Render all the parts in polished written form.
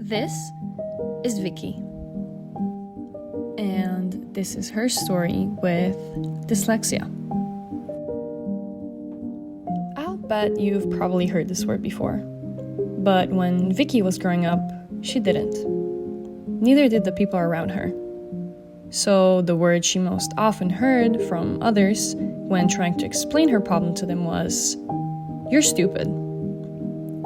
This is Vicky, and this is her story with dyslexia. I'll bet you've probably heard this word before, but when Vicky was growing up, she didn't. Neither did the people around her. So the word she most often heard from others when trying to explain her problem to them was, "You're stupid."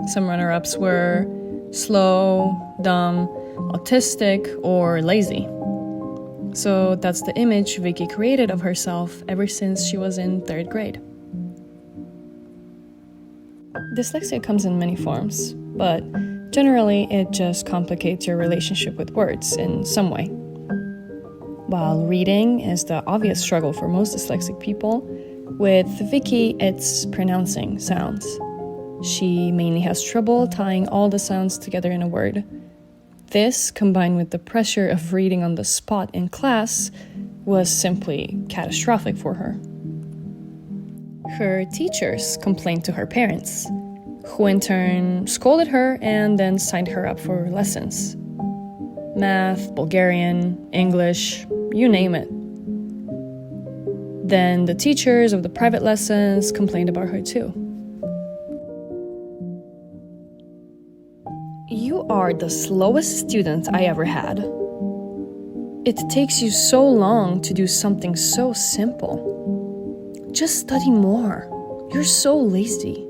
Some runner-ups were slow, dumb, autistic, or lazy. So that's the image Vicky created of herself ever since she was in 3rd grade. Dyslexia comes in many forms, but generally it just complicates your relationship with words in some way. While reading is the obvious struggle for most dyslexic people, with Vicky it's pronouncing sounds. She mainly has trouble tying all the sounds together in a word. This, combined with the pressure of reading on the spot in class, was simply catastrophic for her. Her teachers complained to her parents, who in turn scolded her and then signed her up for lessons. Math, Bulgarian, English, you name it. Then the teachers of the private lessons complained about her too. "You are the slowest student I ever had. It takes you so long to do something so simple. Just study more. You're so lazy."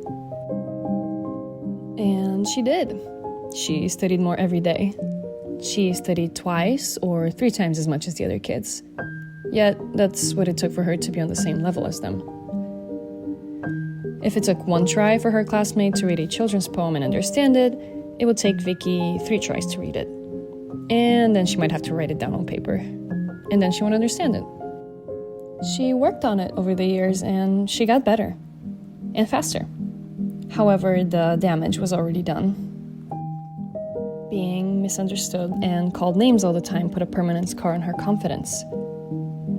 And she did. She studied more every day. She studied twice or 3 times as much as the other kids. Yet, that's what it took for her to be on the same level as them. If it took 1 try for her classmate to read a children's poem and understand it, it would take Vicky 3 tries to read it. And then she might have to write it down on paper. And then she won't understand it. She worked on it over the years and she got better. And faster. However, the damage was already done. Being misunderstood and called names all the time put a permanent scar on her confidence.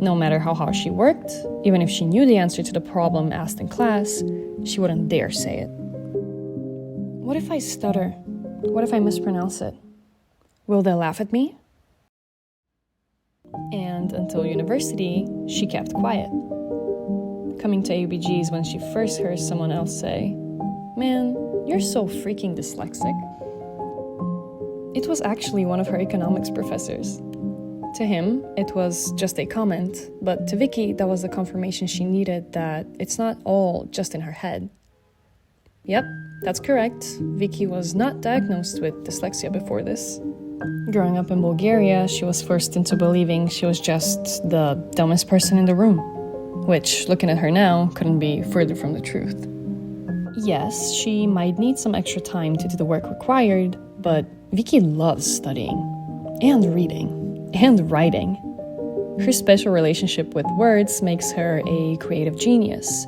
No matter how hard she worked, even if she knew the answer to the problem asked in class, she wouldn't dare say it. What if I stutter? What if I mispronounce it? Will they laugh at me? And until university, she kept quiet. Coming to AUBGs when she first heard someone else say, "Man, you're so freaking dyslexic." It was actually one of her economics professors. To him, it was just a comment, but to Vicky, that was the confirmation she needed that it's not all just in her head. Yep, that's correct. Vicky was not diagnosed with dyslexia before this. Growing up in Bulgaria, she was forced into believing she was just the dumbest person in the room, which, looking at her now, couldn't be further from the truth. Yes, she might need some extra time to do the work required, but Vicky loves studying, and reading, and writing. Her special relationship with words makes her a creative genius.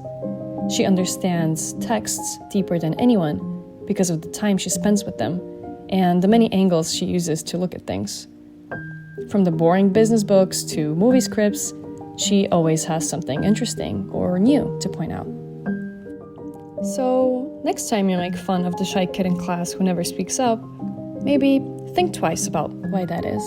She understands texts deeper than anyone because of the time she spends with them and the many angles she uses to look at things. From the boring business books to movie scripts, she always has something interesting or new to point out. So, next time you make fun of the shy kid in class who never speaks up, maybe think twice about why that is.